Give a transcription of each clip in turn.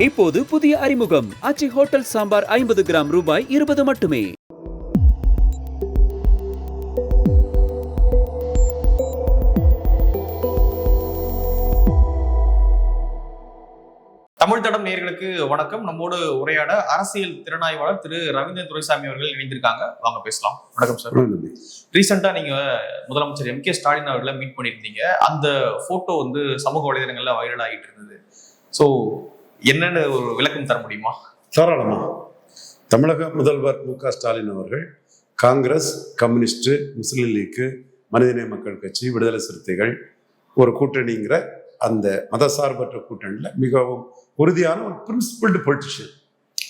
இப்போது புதிய அறிமுகம் ஆச்சி ஹோட்டல் சாம்பார் 50 கிராம் ரூபாய் 20 மட்டுமே. தமிழ் தடம் நேயர்களுக்கு வணக்கம். நம்மோடு உரையாட அரசியல் திறனாய்வாளர் திரு ரவீந்திரன் துரைசாமி அவர்கள் இணைந்திருக்காங்க. வாங்க பேசலாம். வணக்கம் சார். ரீசெண்டா நீங்க முதலமைச்சர் எம்.கே. ஸ்டாலின் அவர்களை மீட் பண்ணியிருந்தீங்க. அந்த போட்டோ வந்து சமூக வலைதளங்கள்ல வைரல் ஆகிட்டு இருந்தது. ஸோ என்னன்னு ஒரு விளக்கம் தர முடியுமா? தாராளமா. தமிழக முதல்வர் மு.க. ஸ்டாலின் அவர்கள் காங்கிரஸ், கம்யூனிஸ்ட், முஸ்லீம் லீக், மனிதநேய மக்கள் கட்சி, விடுதலை சிறுத்தைகள் ஒரு கூட்டணிங்கிற அந்த மதசார்பற்ற கூட்டணியில் மிகவும் உறுதியான ஒரு பிரின்சிபிள்டு பொலிட்டிஷியன்.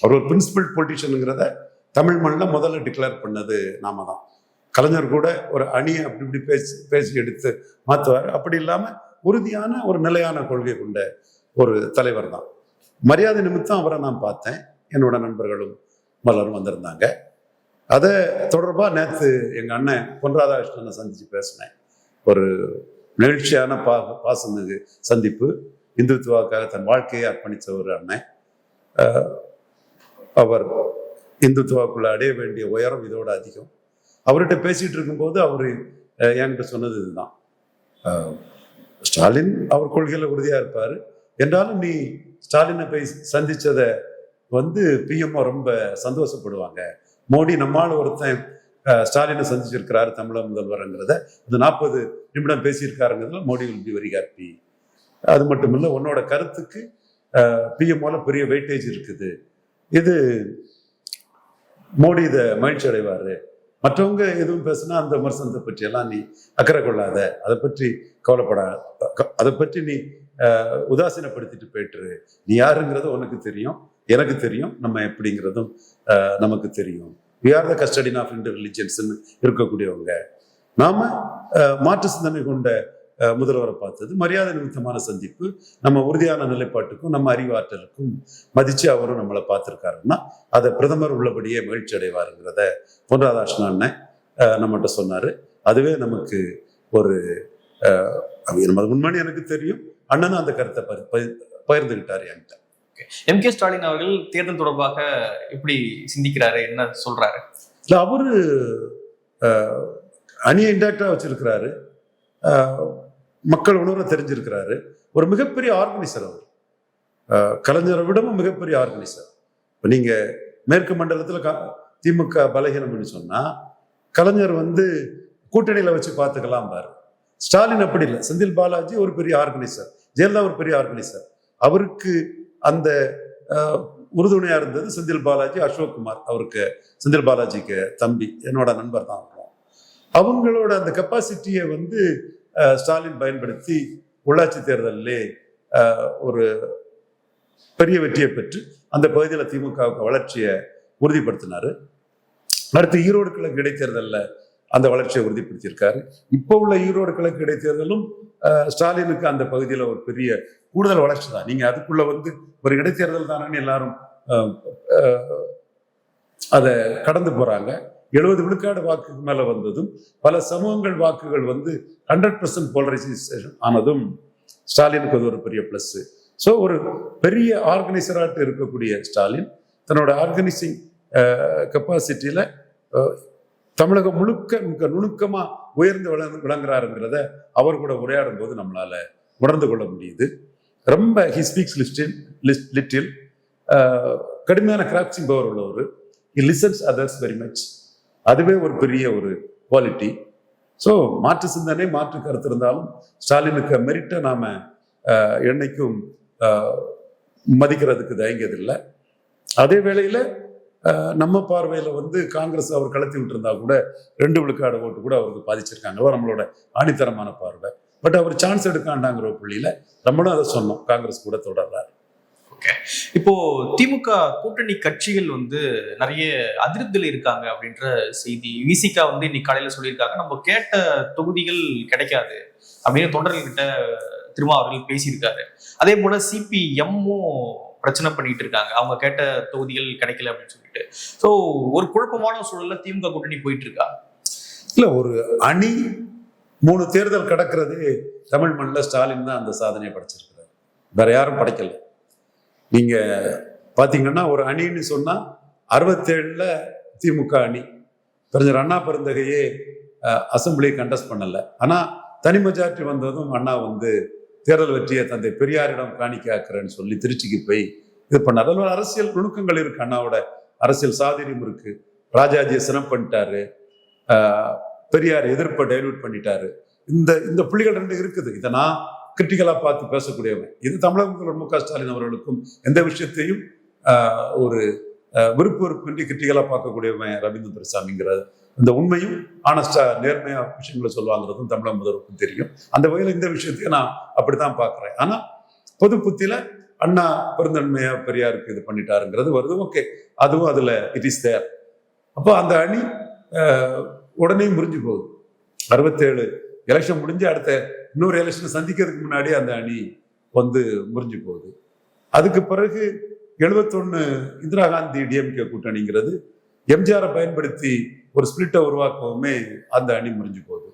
அவர் ஒரு பிரின்சிபிள் பொலிட்டிஷியனுங்கிறத தமிழ் மண்ணில் முதல்ல டிக்ளேர் பண்ணது நாம தான். கலைஞர் கூட ஒரு அணியை அப்படி இப்படி பேசி எடுத்து மாற்றுவார். அப்படி இல்லாமல் உறுதியான ஒரு நிலையான கொள்கை கொண்ட ஒரு தலைவர் தான். மரியாதை நிமித்தம் அவரை நான் பார்த்தேன். என்னோட நண்பர்களும் மலரும் வந்திருந்தாங்க. அதை தொடர்பாக நேற்று எங்கள் அண்ணன் பொன் ராதாகிருஷ்ணனை சந்தித்து பேசினேன். ஒரு நிகழ்ச்சியான பாசமிகு சந்திப்பு. இந்துத்துவாக்காக தன் வாழ்க்கையை அர்ப்பணித்த ஒரு அண்ணன். அவர் இந்துத்துவாக்குள்ள அடைய வேண்டிய உயரம் இதோட அதிகம். அவர்கிட்ட பேசிட்டு இருக்கும்போது அவர் என்கிட்ட சொன்னது இதுதான். ஸ்டாலின் அவர் கொள்கையில் உறுதியாக இருப்பார் என்றாலும் நீ ஸ்டாலினை போய் சந்திச்சதை வந்து பிஎம்ஓ ரொம்ப சந்தோஷப்படுவாங்க. மோடி நம்மால் ஒருத்தன் ஸ்டாலினை சந்திச்சிருக்கிறாரு தமிழக முதல்வருங்கிறத இந்த 40 நிமிடம் பேசியிருக்காருங்கிறதுல Modi will be very happy. அது மட்டும் இல்லை, உன்னோட கருத்துக்கு பிஎம்ஓல பெரிய வெயிட்டேஜ் இருக்குது. இது மோடி இதை மகிழ்ச்சி அடைவாரு. மற்றவங்க எதுவும் பேசுனா அந்த விமர்சனத்தை பற்றி எல்லாம் நீ அக்கறை கொள்ளாத, அதை பற்றி கவலைப்படாத, அதை பற்றி நீ உதாசீனப்படுத்திட்டு போயிட்டுரு. நீ யாருங்கிறது உனக்கு தெரியும், எனக்கு தெரியும், நம்ம எப்படிங்கிறதும் நமக்கு தெரியும். We are the custodian of interreligions இருக்கக்கூடியவங்க. நாம மாற்று சிந்தனை கொண்ட முதல்வரை பார்த்தது மரியாதை நிமித்தமான சந்திப்பு. நம்ம உறுதியான நிலைப்பாட்டுக்கும் நம்ம அறிவாற்றலுக்கும் மதிச்சு அவரும் நம்மளை பார்த்துருக்காருன்னா அதை பிரதமர் உள்ளபடியே மகிழ்ச்சி அடைவாருங்கிறத பொன் ராதாகிருஷ்ணன் அண்ணன் நம்மகிட்ட சொன்னாரு. அதுவே நமக்கு ஒரு நம்ம உண்மைன்னு எனக்கு தெரியும். அண்ணனும் அந்த கருத்தை பகிர்ந்துகிட்டாரு என்கிட்ட. எம்.கே. ஸ்டாலின் அவர்கள் தேர்தல் தொடர்பாக எப்படி சிந்திக்கிறாரு, என்ன சொல்றாரு? இல்லை, அவரு அணியை இன்டாக்டா வச்சிருக்கிறாரு. மக்கள் உணர்வை தெரிஞ்சிருக்கிறாரு. ஒரு மிகப்பெரிய ஆர்கனைசர் அவர். கலைஞரை விடவும் மிகப்பெரிய ஆர்கனைசர். இப்போ நீங்க மேற்கு மண்டலத்தில் திமுக பலகீனம்னு சொன்னா கலைஞர் வந்து கூட்டணியில வச்சு பார்த்துக்கலாம் பாரு. ஸ்டாலின் அப்படி இல்லை. செந்தில் பாலாஜி ஒரு பெரிய ஆர்கனைசர், ஜெயலலிதா ஒரு பெரிய ஆர்கனைசர். அவருக்கு அந்த உறுதுணையா இருந்தது செந்தில் பாலாஜி, அசோக்குமார். அவருக்கு செந்தில் பாலாஜிக்கு தம்பி, என்னோட நண்பர் தான். அவங்களோட அந்த கெப்பாசிட்டியை வந்து ஸ்டாலின் பயன்படுத்தி உள்ளாட்சி தேர்தலிலே ஒரு பெரிய வெற்றியை பெற்று அந்த பகுதியில் திமுகவுக்கு வளர்ச்சியை உறுதிப்படுத்தினாரு. அடுத்து ஈரோடு கிழக்கு இடைத்தேர்தலில் அந்த வளர்ச்சியை உறுதிப்படுத்தியிருக்காரு. இப்போ உள்ள ஈரோடு கிழக்கு இடைத்தேர்தலும் ஸ்டாலினுக்கு அந்த பகுதியில் ஒரு பெரிய கூடுதல் வளர்ச்சி தான். நீங்க அதுக்குள்ள வந்து ஒரு இடைத்தேர்தல் தானே எல்லாரும் அதை கடந்து போறாங்க. 70 விழுக்காடு வாக்குக்கு மேல வந்ததும் பல சமூகங்கள் வாக்குகள் வந்து 100% போலரைசேஷன் ஆனதும் ஸ்டாலினுக்கு அது ஒரு பெரிய பிளஸ். ஸோ ஒரு பெரிய ஆர்கனைசராட்டு இருக்கக்கூடிய ஸ்டாலின் தன்னோட ஆர்கனைசிங் கெப்பாசிட்டியில தமிழகம் முழுக்க மிக நுணுக்கமா உயர்ந்து விளங்குறாருங்கிறத அவர் கூட உரையாடும் போது நம்மளால உணர்ந்து கொள்ள முடியுது. ரொம்ப ஹி ஸ்பீக்ஸ் லிட்டில், கடுமையான கிராப்சிங் பவர் உள்ளவர். He listens others very much. அதுவே ஒரு பெரிய ஒரு குவாலிட்டி. ஸோ மாற்று சிந்தனை, மாற்று கருத்து இருந்தாலும் ஸ்டாலினுக்கு மெரிட்டை நாம என்னைக்கும் மதிக்கிறதுக்கு தயங்கியதில்லை. அதே வேளையில நம்ம பார்வையில வந்து காங்கிரஸ் அவர் கலத்தி விட்டுருந்தா கூட 2 விழுக்காடு ஓட்டு கூட அவருக்கு பாதிச்சிருக்காங்க. நம்மளோட ஆணித்தரமான பார்வை. பட் அவர் சான்ஸ் எடுக்காண்டாங்கிற ஒரு புள்ளியில நம்மளும் அதை சொன்னோம். காங்கிரஸ் கூட தொடர்றாரு. ஓகே, இப்போ திமுக கூட்டணி கட்சிகள் வந்து நிறைய அதிருப்தியில் இருக்காங்க அப்படின்ற செய்தி விசிகா வந்து இன்னைக்கு காலையில சொல்லியிருக்காங்க. நம்ம கேட்ட தொகுதிகள் கிடைக்காது அப்படின்னு தொண்டர்கள்கிட்ட திருமாவர்கள் பேசியிருக்காரு. அதே போல சிபிஎம்மும் பிரச்சனை பண்ணிட்டு இருக்காங்க, அவங்க கேட்ட தொகுதிகள் கிடைக்கல அப்படின்னு சொல்லிட்டு. ஸோ ஒரு குழப்பமான சூழல்ல திமுக கூட்டணி போயிட்டு இருக்கா? இல்ல, ஒரு அணி 3 தேர்தல் கடக்கிறது தமிழ் மண்ணில் ஸ்டாலின் தான் அந்த சாதனையை படைச்சிருக்கிறார். வேற யாரும் படைக்கல. நீங்க பாத்தீங்கன்னா ஒரு அணின்னு சொன்னா 67ல திமுக அணி பெருஞ்சர் அண்ணா பெருந்தகையே அசம்பிளியை கண்டஸ்ட் பண்ணல. ஆனா தனி மெஜாரிட்டி வந்ததும் அண்ணா வந்து தேர்தல் வெற்றியை தந்தை பெரியாரிடம் காணிக்காக்குறேன்னு சொல்லி திருச்சிக்கு போய் இது பண்ணார். அதில் அரசியல் நுணுக்கங்கள் இருக்கு, அண்ணாவோட அரசியல் சாதுரியம் இருக்கு. ராஜாஜியை சினம் பண்ணிட்டாரு, பெரியார் எதிர்ப்பை டைல்யூட் பண்ணிட்டாரு. இந்த இந்த புள்ளிகள் ரெண்டு இருக்குது. இதை நான் கிரிட்டிக்கலா பார்த்து பேசக்கூடியவன். இது தமிழக முதல்வர் மு க ஸ்டாலின் அவர்களுக்கும் எந்த விஷயத்தையும் ஒரு விருப்பின்றி கிரிட்டிக்கலா பார்க்கக்கூடியவன் ரவீந்திர துரைசாமிங்கிறது. இந்த உண்மையும் ஆனஸ்டா நேர்மையா விஷயங்களை சொல்லுவாங்கிறதும் தமிழக முதல்வருக்கும் தெரியும். அந்த வகையில் இந்த விஷயத்தையும் நான் அப்படித்தான் பார்க்கிறேன். ஆனா பொது புத்தியில அண்ணா பெருந்தன்மையா பெரியாருக்கு இது பண்ணிட்டாருங்கிறது வருது. ஓகே, அதுவும் அதுல இட் இஸ் தேர். அப்போ அந்த அணி உடனே முறிஞ்சு போகுது. 67 எலெக்ஷன் முடிஞ்சு அடுத்த இன்னொரு எலெக்ஷனை சந்திக்கிறதுக்கு முன்னாடி அந்த அணி வந்து முறிஞ்சு போகுது. அதுக்கு பிறகு 71 இந்திரா காந்தி டிஎம்கே கூட்டணிங்கிறது எம்ஜிஆரை பயன்படுத்தி ஒரு ஸ்பிளிட்டை உருவாக்கவுமே அந்த அணி முறிஞ்சு போகுது.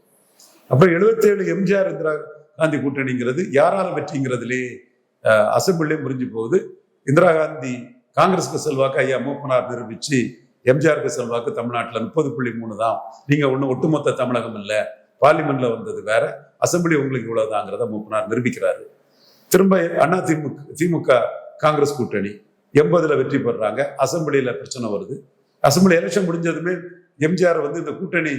அப்புறம் 77 எம்ஜிஆர் இந்திரா காந்தி கூட்டணிங்கிறது யாரால வெற்றிங்கிறதுலே அசம்பிளிலே முறிஞ்சு போகுது. இந்திரா காந்தி காங்கிரஸுக்கு செல்வாக்கு ஐயா மூப்பனார் நிரூபிச்சு எம்ஜிஆருக்கு செல்வாக்கு தமிழ்நாட்டில் 30.3 தான். நீங்க ஒண்ணு ஒட்டுமொத்த தமிழகம் இல்லை, பார்லிமெண்ட்ல வந்தது வேற, அசம்பிளி உங்களுக்கு இவ்வளவுதாங்கிறத மூப்பனார் நிரூபிக்கிறாரு. திரும்ப அண்ணா திமுக காங்கிரஸ் கூட்டணி 80ல வெற்றி பெறாங்க. அசம்பிளியில பிரச்சனை வருது. அசம்பிளி எலெக்ஷன் முடிஞ்சதுமே எம்ஜிஆர் வந்து இந்த கூட்டணி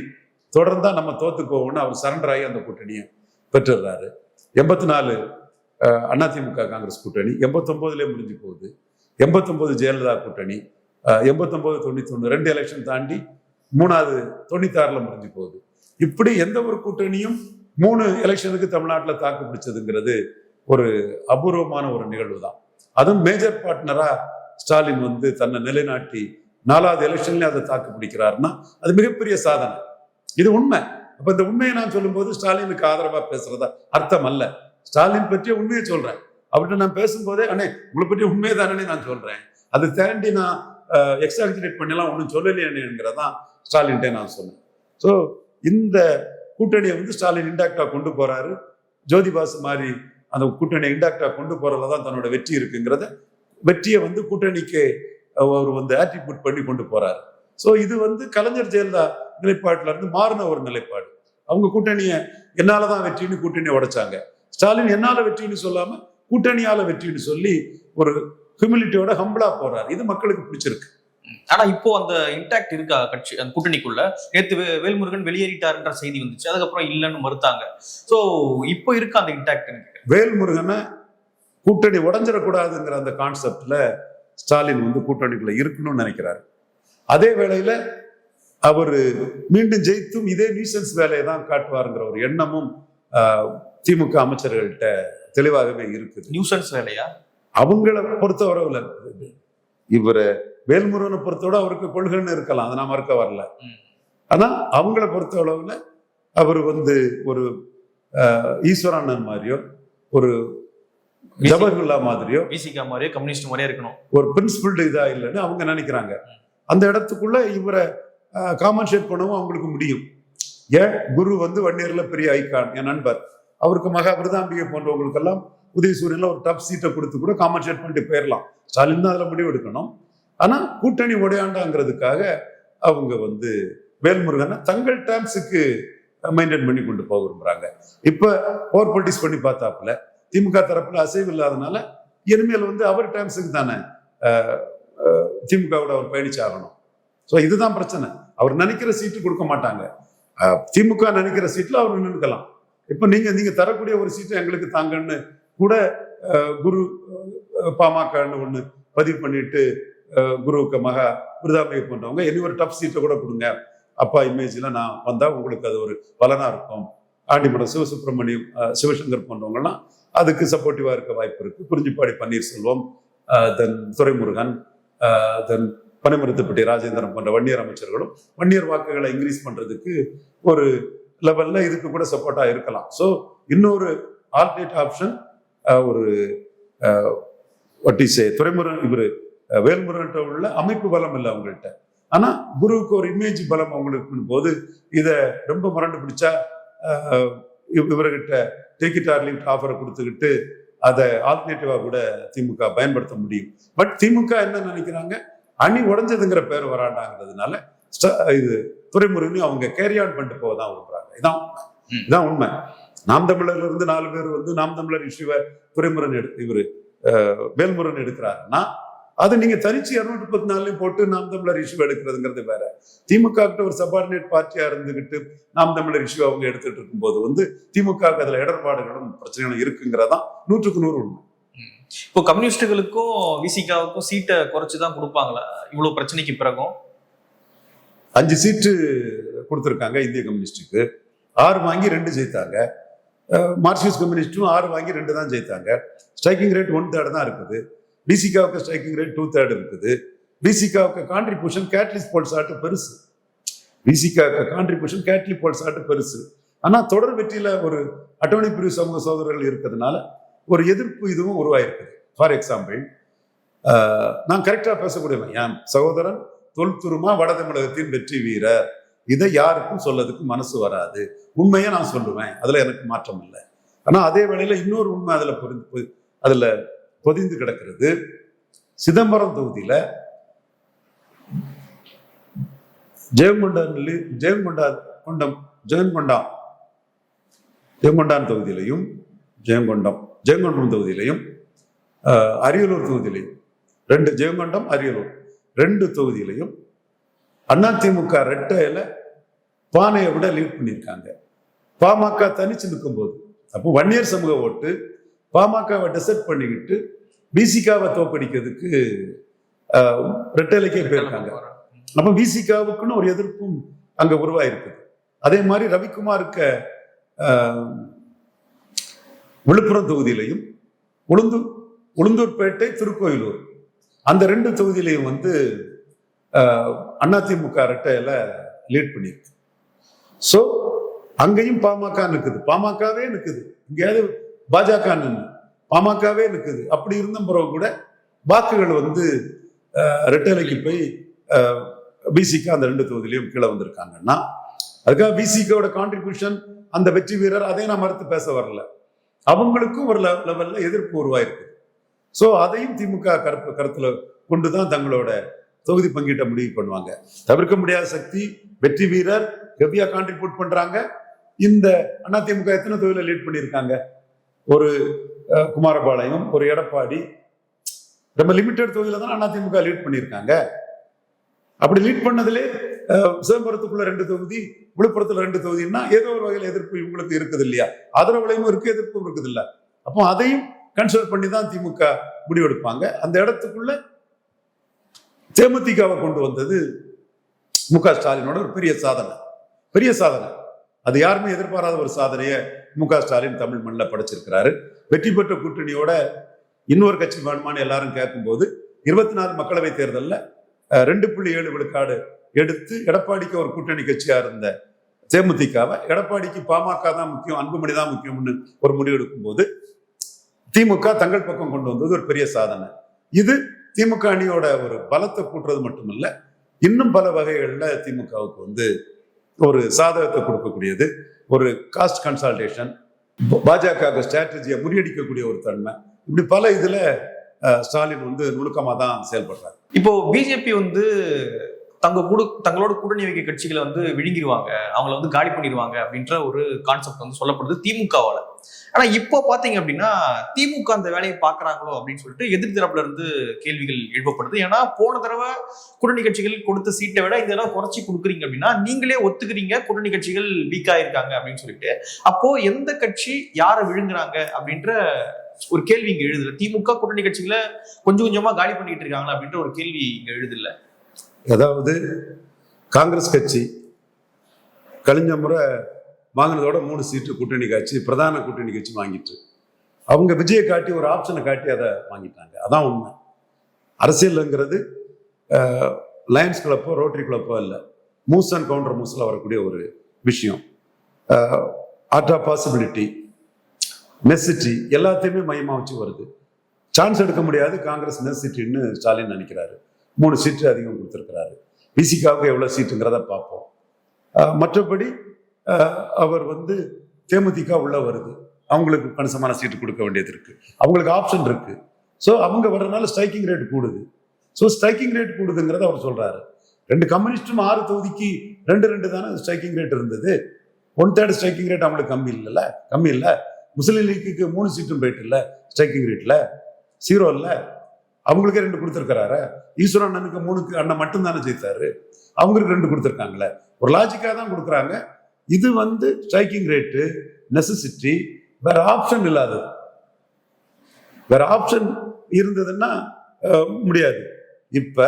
தொடர்ந்தா நம்ம தோத்து போவோம்னு அவர் சரண்டர் ஆகி அந்த கூட்டணியை பெற்றுறாரு. 84 அதிமுக காங்கிரஸ் கூட்டணி 89லே முடிஞ்சு போகுது. 89 ஜெயலலிதா கூட்டணி 89, 91 2 எலெக்ஷன் தாண்டி 3வது 96ல முடிஞ்சு போகுது. இப்படி எந்த ஒரு கூட்டணியும் 3 எலெக்ஷனுக்கு தமிழ்நாட்டில் தாக்கு பிடிச்சதுங்கிறது ஒரு அபூர்வமான ஒரு நிகழ்வு தான். அதுவும் மேஜர் பார்ட்னரா ஸ்டாலின் வந்து தன்னை நிலைநாட்டி 4வது எலெக்ஷன்ல அதை தாக்கு பிடிக்கிறாருன்னா அது மிகப்பெரிய சாதனை. இது உண்மை. அப்ப இந்த உண்மையை நான் சொல்லும்போது ஸ்டாலினுக்கு ஆதரவா பேசுறதா அர்த்தம் அல்ல. ஸ்டாலின் பற்றிய உண்மையை சொல்றேன். அவர்கிட்ட நான் பேசும்போதே அண்ணே உங்களை பற்றிய உண்மையை தானே நான் சொல்றேன், அதை தாண்டி நான் எக்ஸாஜரேட் பண்ணலாம் ஒன்றும் சொல்லலையேங்கிறதான் ஸ்டாலின்ட்டே நான் சொன்னேன். ஸோ இந்த கூட்டணியை வந்து ஸ்டாலின் இன்டாக்டா கொண்டு போறாரு. ஜோதிபாசு மாதிரி அந்த கூட்டணியை இன்டாக்டா கொண்டு போறதுல தான் தன்னோட வெற்றி இருக்குங்கிறத, வெற்றியை வந்து கூட்டணிக்கு அவர் வந்து ஆட்ரிபியூட் பண்ணி கொண்டு போறாரு. ஸோ இது வந்து கலைஞர் ஜெயலலிதா நிலைப்பாட்டுல இருந்து மாறின ஒரு நிலைப்பாடு. அவங்க கூட்டணியை என்னாலதான் வெற்றின்னு கூட்டணியை உடைச்சாங்க. ஸ்டாலின் என்னால வெற்றின்னு சொல்லாம கூட்டணியால வெற்றின்னு சொல்லி ஒரு ஹியூமிலிட்டியோட ஹம்பிளா போறாரு. இது மக்களுக்கு பிடிச்சிருக்கு. ஆனா இப்போ அந்த இன்டாக்ட் இருக்கா கட்சி அந்த கூட்டணிக்குள்ள? நேத்து வேல்முருகன் வெளியேறிட்டாருன்ற செய்தி வந்துச்சு, அதுக்கப்புறம் இல்லைன்னு மறுத்தாங்க. சோ இப்போ இருக்கா அந்த இன்டாக்ட்? வேல்முருகனை கூட்டணி உடஞ்சிடக்கூடாதுங்கிற அந்த கான்செப்ட்ல ஸ்டாலின் வந்து கூட்டணிக்குள்ள இருக்கணும்னு நினைக்கிறாரு. அதே வேளையில அவரு மீண்டும் ஜெயித்தும் இதே நியூசன்ஸ் வேலையை தான் காட்டுவாருங்கிற ஒரு எண்ணமும் திமுக அமைச்சர்கள்ட்ட தெளிவாகவே இருக்குது. நியூசன்ஸ் வேலையா? அவங்கள பொறுத்தவரவுல இவரை வேல்முருகனை பொறுத்தவரை அவருக்கு கொள்கைன்னு இருக்கலாம், அதை நான் மறுக்க வரல. ஆனா அவங்கள பொறுத்தளவுல அவர் வந்து ஒரு ஈஸ்வரண்ணன் மாதிரியோ ஒரு ஜவஹர்லா மாதிரியோ விசிகா மாதிரியோ கம்யூனிஸ்ட் மாதிரியே இருக்கணும், ஒரு பிரின்சிபிள்டு இதா இல்லைன்னு அவங்க நினைக்கிறாங்க. அந்த இடத்துக்குள்ள இவரை காம்பன்சேட் பண்ணவும் அவங்களுக்கு முடியும். ஏன் குரு வந்து வன்னியர்ல பெரிய ஐகான், என் நண்பர், அவருக்கு மகா விருதாம்பிகை போன்றவங்களுக்கெல்லாம் உதயசூரியன்ல ஒரு டப் சீட்டை கொடுத்து கூட காம்பன்சேட் பண்ணிட்டு போயிடலாம். ஸ்டாலின் தான் அதுல முடிவு எடுக்கணும். ஆனா கூட்டணி உடையாண்டாங்கிறதுக்காக அவங்க வந்து வேல்முருகனை தங்கள் டேர்ம்ஸுக்கு மெயின்டைன் பண்ணி கொண்டு போக விரும்புறாங்க. இப்ப ஓவர் பொலிட்டிக்ஸ் பண்ணி பார்த்தாப்புல திமுக தரப்புல அசைவு இல்லாதனால இனிமேல் வந்து அவர் டேர்ம்ஸுக்கு தானே திமுகவோட அவர் பயணிச்சாகணும். ஸோ இதுதான் பிரச்சனை. அவர் நினைக்கிற சீட்டு கொடுக்க மாட்டாங்க. திமுக நினைக்கிற சீட்ல அவர் நினைக்கலாம். இப்ப நீங்க தரக்கூடிய ஒரு சீட்டு எங்களுக்கு தாங்கன்னு கூட குரு பாமகன்னு ஒண்ணு பதிவு பண்ணிட்டு குருவுக்கு மகா விருதாம்பிகை போன்றவங்க இனி ஒரு டப் சீட்டை கூட கொடுங்க, அப்பா இமேஜ்ல நான் வந்தா உங்களுக்கு அது ஒரு பலனா இருக்கும். ஆண்டிமடம் சிவசுப்பிரமணியம், சிவசங்கர் போன்றவங்கலாம் அதுக்கு சப்போர்ட்டிவா இருக்க வாய்ப்பு இருக்கு. குறிஞ்சிப்பாடி பன்னீர்செல்வம், தென் துரைமுருகன், தென் பனைமருத்துப்பட்டி ராஜேந்திரன் போன்ற வன்னியர் அமைச்சர்களும் வன்னியர் வாக்குகளை இன்க்ரீஸ் பண்றதுக்கு ஒரு லெவல்ல இதுக்கு கூட சப்போர்ட்டா இருக்கலாம். ஸோ இன்னொரு ஆல்டர்னேட் ஆப்ஷன் ஒரு துரைமுருகன் இவரு வேல்முருகன்ட்ட உள்ள அமைப்பு பலம் இல்லை அவங்கள்ட்ட. ஆனா குருவுக்கு ஒரு இமேஜ் பலம் அவங்களுக்கு போது இதை ரொம்ப முரண்டு பிடிச்சா இவர்கிட்ட take it or leave it ஆஃபரை கொடுத்துக்கிட்டு அதை ஆல்டர்னேட்டிவா கூட திமுக பயன்படுத்த முடியும். பட் திமுக என்ன நினைக்கிறாங்க, அணி உடைஞ்சதுங்கிற பேர் வராண்டாங்கிறதுனால இது துரைமுருகனையும் அவங்க கேரி ஆன் பண்ணிட்டு போவதான் விரும்புறாங்க. இதான் உண்மை. நாம் தமிழர்ல இருந்து 4 பேர் வந்து நாம் தமிழர் இஷ்யூவை துரைமுருகன் இவரு வேல்முருகன் எடுக்கிறாருன்னா அது நீங்க தனிச்சு 234 போட்டு நாம் தமிழர் இஷ்யூ எடுக்கிறதுங்கிறது வேற. திமுக கிட்ட ஒரு சபார்டினேட் பார்ட்டியா இருந்துகிட்டு நாம் தமிழர் இஷ்யூ அவங்க எடுத்துட்டு இருக்கும்போது வந்து திமுக அதுல இடர்பாடுகளும் பிரச்சனைகளும் இருக்குங்கிறதா 100% உண்மை. இப்போ கம்யூனிஸ்டுகளுக்கும் விசிகாவுக்கும் சீட்டை குறைச்சுதான் கொடுப்பாங்களா இவ்வளவு பிரச்சனைக்கு பிறகும்? 5 சீட்டு கொடுத்துருக்காங்க இந்திய கம்யூனிஸ்டுக்கு. 6 வாங்கி 2 ஜெயித்தாங்க. மார்க்சிஸ்ட் கம்யூனிஸ்டும் 6 வாங்கி 2 தான் ஜெயித்தாங்க. ஸ்ட்ரைக்கிங் ரேட் 1/3 தான் இருக்குது. பிசிகாவுக்கு ஸ்ட்ரைக்கிங் ரேட் 2/3 இருக்குது. பிசிகாவுக்கு கான்ட்ரிபியூஷன் கேட்லிஸ் போல்ஸ் ஆட்டு பெருசு. பிசிகாவுக்கு கான்ட்ரிபியூஷன் கேட்லி போல்ஸ் ஆட்டு பெருசு. ஆனா தொடர் வெற்றியில ஒரு அட்டோனி பிரிவு சமூக சகோதரர்கள் இருக்கிறதுனால ஒரு எதிர்ப்பு இதுவும் உருவாயிருக்குது. ஃபார் எக்ஸாம்பிள், நான் கரெக்டா பேசக்கூடியவன், என் சகோதரன் தொல்துருமா வட தமிழகத்தின் வெற்றி வீரர், இதை யாருக்கும் சொல்லதுக்கு மனசு வராது. உண்மையை நான் சொல்லுவேன், அதுல எனக்கு மாற்றம் இல்லை. ஆனா அதே வேளையில இன்னொரு உண்மை அதுல பொதிந்து கிடக்கிறது. சிதம்பரம் தொகுதியில ஜெயங்கொண்டான் தொகுதியிலையும் ஜெயங்கொண்டம் தொகுதியிலையும் அரியலூர் தொகுதியிலையும் 2 ஜெயங்கொண்டம் அரியலூர் 2 தொகுதியிலையும் அதிமுக ரெட்டையில பானையை விட லீட் பண்ணியிருக்காங்க. பாமக தனிச்சு நிற்கும் போது அப்போ வன்னியர் சமூக ஓட்டு பாமகவை டெசர்ட் பண்ணிக்கிட்டு பிசிகாவை தோக்கடிக்கிறதுக்கு ரெட்டைலைக்கே போயிருக்காங்க. அப்ப பிசிகாவுக்குன்னு ஒரு எதிர்ப்பும் அங்க உருவாயிருக்குது. அதே மாதிரி ரவிக்குமாருக்கு விழுப்புரம் தொகுதியிலையும் உளுந்தூர்பேட்டை திருக்கோயிலூர் அந்த 2 தொகுதியிலையும் வந்து அதிமுக ரெட்டையில லீட் பண்ணிருக்கு. சோ அங்கேயும் பாமக நிற்குது, பாமகவே நிற்குது. இங்கேயாவது பாஜக பாமகவே நிற்குது. அப்படி இருந்த பிறகு கூட வாக்குகள் வந்து ரெட்டைலைக்கு போய் பிசிக அந்த 2 தொகுதியிலையும் கீழே வந்திருக்காங்கன்னா அதுக்காக பிசிகோட கான்ட்ரிபியூஷன் அந்த வெற்றி வீரர் அதை நான் மறுத்து பேச வரல. அவங்களுக்கும் ஒரு லெவல்ல எதிர்ப்பு உருவாயிருக்கு. சோ அதையும் திமுக கருத்துல கொண்டுதான் தங்களோட தொகுதி பங்கீட்டை முடிவு பண்ணுவாங்க. தவிர்க்க முடியாத சக்தி வெற்றி வீரர் ஹெவியா கான்ட்ரிபியூட் பண்றாங்க. இந்த அதிமுக எத்தனை தொகுதியில லீட் பண்ணியிருக்காங்க? ஒரு குமாரபாளையம், ஒரு எடப்பாடி, ரொம்ப லிமிடெட் தொகுதியில தான் அதிமுக லீட் பண்ணியிருக்காங்க. அப்படி லீட் பண்ணதுலே சிதம்பரத்துக்குள்ள 2 தொகுதி, விழுப்புரத்துல 2 தொகுதின்னா ஏதோ ஒரு வகையில் எதிர்ப்பு இவங்களுக்கு இருக்குது இல்லையா? ஆதரவுலையும் இருக்கு, எதிர்ப்பும் இருக்குது இல்ல. அப்போ அதையும் கன்சிடர் பண்ணி தான் திமுக முடிவெடுப்பாங்க. அந்த இடத்துக்குள்ள தேமுதிகவை கொண்டு வந்தது மு.க. ஸ்டாலினோட ஒரு பெரிய சாதனை. அது யாருமே எதிர்பாராத ஒரு சாதனையை மு.க. ஸ்டாலின் தமிழ் மண்ணில் படைச்சிருக்கிறாரு. வெற்றி பெற்ற கூட்டணியோட இன்னொரு கட்சி வேணுமான்னு எல்லாரும் கேட்கும்போது 24 மக்களவை தேர்தலில் 2.7 விழுக்காடு எடுத்து எடப்பாடிக்கு ஒரு கூட்டணி கட்சியா இருந்த தேமுதிகவை எடப்பாடிக்கு பாமக தான் முக்கியம், அன்புமணி தான் முக்கியம்னு ஒரு முடிவு எடுக்கும் போது திமுக தங்கள் பக்கம் கொண்டு வந்தது ஒரு பெரிய சாதனை. இது திமுக அணியோட ஒரு பலத்தை கூட்டுறது மட்டுமல்ல, இன்னும் பல வகைகள்ல திமுகவுக்கு வந்து ஒரு சாதகத்தை கொடுக்கக்கூடியது. ஒரு காஸ்ட் கன்சால்டேஷன், பாஜக ஸ்ட்ராட்டஜியை முறியடிக்கக்கூடிய ஒரு தன்மை, இப்படி பல இதுல ஸ்டாலின் வந்து நுணுக்கமா தான் செயல்படுறாரு. இப்போ பிஜேபி வந்து தங்களோட கூட்டணி வைக்க கட்சிகளை வந்து விழுங்கிடுவாங்க, அவங்களை வந்து காலி பண்ணிடுவாங்க அப்படின்ற ஒரு கான்செப்ட் வந்து சொல்லப்படுது திமுகவால. ஆனா இப்போ பாத்தீங்க அப்படின்னா திமுக அந்த வேலையை பாக்குறாங்களோ அப்படின்னு சொல்லிட்டு எதிர் தரப்புல இருந்து கேள்விகள் எழுப்பப்படுது. ஏன்னா போன தடவை கூட்டணி கட்சிகள் கொடுத்த சீட்டை விட இந்த தடவை குறைச்சி கொடுக்குறீங்க அப்படின்னா நீங்களே ஒத்துக்கிறீங்க கூட்டணி கட்சிகள் வீக் ஆயிருக்காங்க அப்படின்னு சொல்லிட்டு. அப்போ எந்த கட்சி யாரை விழுங்குறாங்க அப்படின்ற ஒரு கேள்வி இங்க எழுதுல. திமுக கூட்டணி கட்சிகளை கொஞ்சம் கொஞ்சமா காலி பண்ணிட்டு இருக்காங்களா அப்படின்ற ஒரு கேள்வி இங்க எழுதுல. அதாவது காங்கிரஸ் கட்சி கழிஞ்ச முறை வாங்கினதோட 3 சீட்டு கூட்டணி கட்சி, பிரதான கூட்டணி கட்சி வாங்கிட்டு அவங்க விஜயை காட்டி ஒரு ஆப்ஷனை காட்டி அதை வாங்கிட்டாங்க. அதான் உண்மை. அரசியல்ங்கிறது லயன்ஸ் கிளப்போ ரோட்டரி கிளப்போ இல்லை, மூஸ் அண்ட் கவுண்டர் மூஸ்ல வரக்கூடிய ஒரு விஷயம். ஆர்ட் ஆஃப் பாசிபிலிட்டி, நெசிட்டி எல்லாத்தையுமே மையமா வச்சு வருது. சான்ஸ் எடுக்க முடியாது காங்கிரஸ் நெசிட்டின்னு ஸ்டாலின் நினைக்கிறாரு. 3 சீட்டு அதிகம் கொடுத்துருக்கிறாரு. பிசிகாவுக்கு எவ்வளவு சீட்டுங்கிறத பார்ப்போம். மற்றபடி அவர் வந்து தேமுதிக உள்ள வருது அவங்களுக்கு கணிசமான சீட்டு கொடுக்க வேண்டியது இருக்கு, அவங்களுக்கு ஆப்ஷன் இருக்கு. ஸோ அவங்க வர்றதுனால ஸ்ட்ரைக்கிங் ரேட் கூடுது. ஸோ ஸ்ட்ரைக்கிங் ரேட் கூடுதுங்கிறத அவர் சொல்றாரு. 2 கம்யூனிஸ்டும் 6 தொகுதிக்கு 2 தானே ஸ்ட்ரைக்கிங் ரேட் இருந்தது. 1/3 ஸ்ட்ரைக்கிங் ரேட் அவங்களுக்கு கம்மி இல்லை. முஸ்லீம் லீக்குக்கு 3 சீட்டும் போயிட்டு இல்லை, ஸ்ட்ரைக்கிங் ரேட்ல 0 இல்லை. அவங்களுக்கே 2 கொடுத்துருக்கிறாரு. ஈஸ்வரன் அண்ணனுக்கு 3 அண்ணன் மட்டும் தானே ஜெயித்தாரு, அவங்களுக்கு 2 கொடுத்துருக்காங்களே. ஒரு லாஜிக்காக தான் கொடுக்குறாங்க. இது ஸ்ட்ரைக்கிங் ரேட்டு நெசசிட்டி, வேற ஆப்ஷன் இல்லாதது. வேற ஆப்ஷன் இருந்ததுன்னா முடியாது. இப்ப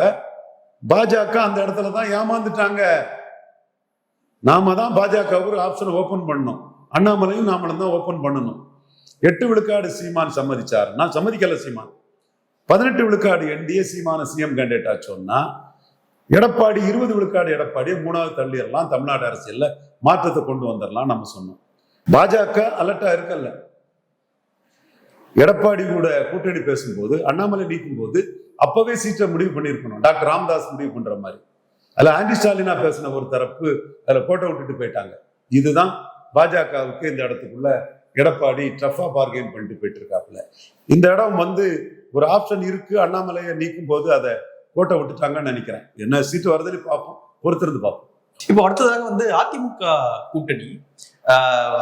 பாஜக அந்த இடத்துல தான் ஏமாந்துட்டாங்க. நாம தான் பாஜகவுக்கு ஒரு ஆப்ஷனை ஓபன் பண்ணணும். அண்ணாமலையும் நாமளும் தான் ஓபன் பண்ணணும். 8 விழுக்காடு சீமான் சம்மதிச்சார், நான் சம்மதிக்கல. சீமான் 18 விழுக்காடு என்டிஏ சீமான சிஎம் கேண்டிடேட் ஆச்சோன்னா, எடப்பாடி 20 விழுக்காடு எடப்பாடியை 3வது தள்ளிடலாம், தமிழ்நாடு அரசியல்ல மாற்றத்தை கொண்டு வந்துடலாம் நம்ம சொன்னோம். பாஜக அலர்ட்டா இருக்கல்ல. எடப்பாடி கூட கூட்டணி பேசும்போது, அண்ணாமலை நீக்கும் போது அப்பவே சீட்டை முடிவு பண்ணியிருக்கணும். டாக்டர் ராமதாஸ் முடிவு பண்ற மாதிரி. அதுல ஆன்டி ஸ்டாலினா பேசின ஒரு தரப்பு அதுல கோட்டை விட்டுட்டு போயிட்டாங்க. இதுதான் பாஜகவுக்கு இந்த இடத்துக்குள்ள எடப்பாடி டஃபா பார்கெயின் பண்ணிட்டு போயிட்டு இருக்காப்புல. இந்த இடம் ஒரு ஆப்ஷன் இருக்கு, அண்ணாமலையை நீக்கும் போது அதை கோட்டை விட்டுட்டாங்கன்னு நினைக்கிறேன். என்ன சீட்டு வருதுன்னு பார்ப்போம், பொறுத்திருந்து பார்ப்போம். இப்போ அடுத்ததாக அதிமுக கூட்டணி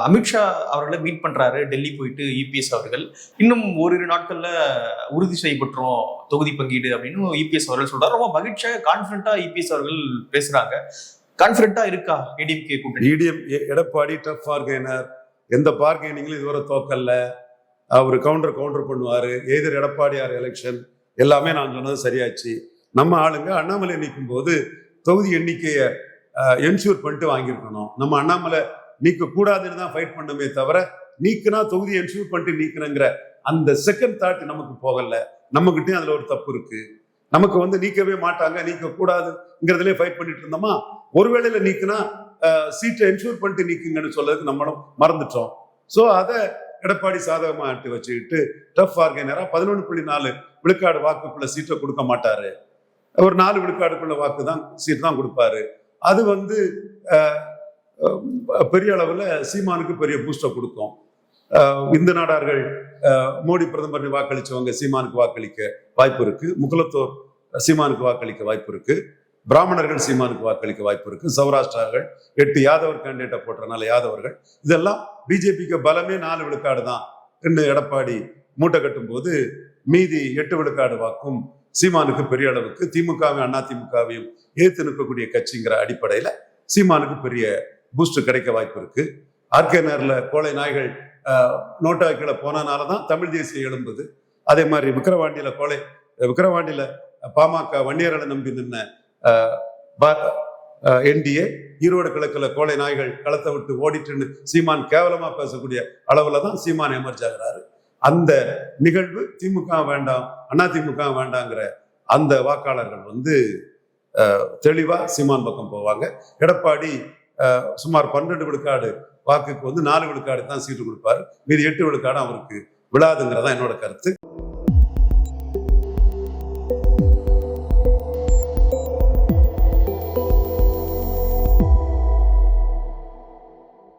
அமித்ஷா அவர்களை மீட் பண்றாரு, டெல்லி போயிட்டு இபிஎஸ் அவர்கள். இன்னும் ஓரிரு நாட்கள்ல உறுதி செய்யப்பட்டுரும் தொகுதி பங்கீடு அப்படின்னு இபிஎஸ் அவர்கள் சொல்றாரு. ரொம்ப மகிழ்ச்சியாக கான்பிடண்டா இபிஎஸ் அவர்கள் பேசுறாங்க. கான்பிடண்டா இருக்கா ஏடிஎம்கே கூட்டணி? எடப்பாடி டஃப் பார்கெய்னர், எந்த பார்கெய்னிங்லும் இதுவரை தோக்கல்ல. அவர் கவுண்டர் பண்ணுவாரு. எதிர் எடப்பாடியார் எலெக்ஷன் எல்லாமே நான் சொன்னது சரியாச்சு. நம்ம ஆளுங்க அண்ணாமலை நீக்கும் போது தொகுதி எண்ணிக்கையை என்ஷூர் பண்ணிட்டு வாங்கியிருக்கணும். நம்ம அண்ணாமலை நீக்க கூடாதுன்னு தான் ஃபைட் பண்ணமே தவிர, நீக்கினா தொகுதி என்ஷூர் பண்ணிட்டு நீக்கணுங்கிற அந்த செகண்ட் தாட் நமக்கு போகல. நம்மகிட்டயும் அதுல ஒரு தப்பு இருக்கு. நமக்கு நீக்கவே மாட்டாங்க, நீக்க கூடாதுங்கிறதுலே ஃபைட் பண்ணிட்டு இருந்தோமா. ஒருவேளையில நீக்கினா சீட்டை என்ஷூர் பண்ணிட்டு நீக்குங்கன்னு சொல்றதுக்கு நம்மளும் மறந்துட்டோம். ஸோ அதை எடப்பாடி சாதகமா ஆட்டி வச்சுக்கிட்டு டஃப் பார்கெய்னரா 11.4 விழுக்காடு வாக்குக்குள்ள சீட்டை கொடுக்க மாட்டாரு. ஒரு 4 விழுக்காடுக்குள்ள சீட் தான் கொடுப்பாரு. அது பெரிய அளவுல சீமானுக்கு பெரிய பூஸ்டை கொடுக்கும். இந்து நாடார்கள் மோடி பிரதமர் வாக்களிச்சவங்க சீமானுக்கு வாக்களிக்க வாய்ப்பு இருக்கு. முகலத்தோர் சீமானுக்கு வாக்களிக்க வாய்ப்பு இருக்கு. பிராமணர்கள் சீமானுக்கு வாக்களிக்க வாய்ப்பு இருக்கு. சௌராஷ்டிரார்கள் 8 யாதவர் கேண்டிடேட்டை போட்டறனால யாதவர்கள், இதெல்லாம் பிஜேபிக்கு பலமே 4 விழுக்காடு தான் என்று எடப்பாடி மூட்டை கட்டும் போது மீதி 8 விழுக்காடு வாக்கும் சீமானுக்கு பெரிய அளவுக்கு திமுகவையும் அதிமுகவையும் ஏத்து நிற்கக்கூடிய கட்சிங்கிற அடிப்படையில சீமானுக்கு பெரிய பூஸ்ட் கிடைக்க வாய்ப்பு இருக்கு. ஆர்கேனர்ல கோழை நாய்கள் நோட்டாக்கில போனனாலதான் தமிழ் தேசியம் எழும்புது. அதே மாதிரி விக்கிரவாண்டியில பாமக வன்னியர்களை நம்பி நின்ன என்டிஏ ஈரோடு கிழக்குல கோழை நாய்கள் களத்தை விட்டு ஓடிட்டுன்னு சீமான் கேவலமா பேசக்கூடிய அளவுல தான் சீமான் எமர்ஜ் ஆகிறாரு. அந்த நிகழ்வு திமுக வேண்டாம் அதிமுக வேண்டாங்கிற அந்த வாக்காளர்கள் தெளிவா சீமான் பக்கம் போவாங்க. எடப்பாடி சுமார் 12 விழுக்காடு வாக்குக்கு 4 விழுக்காடு தான் சீட்டு கொடுப்பாரு. மீதி 8 விழுக்காடு அவருக்கு விழாதுங்கிறதா என்னோட கருத்து.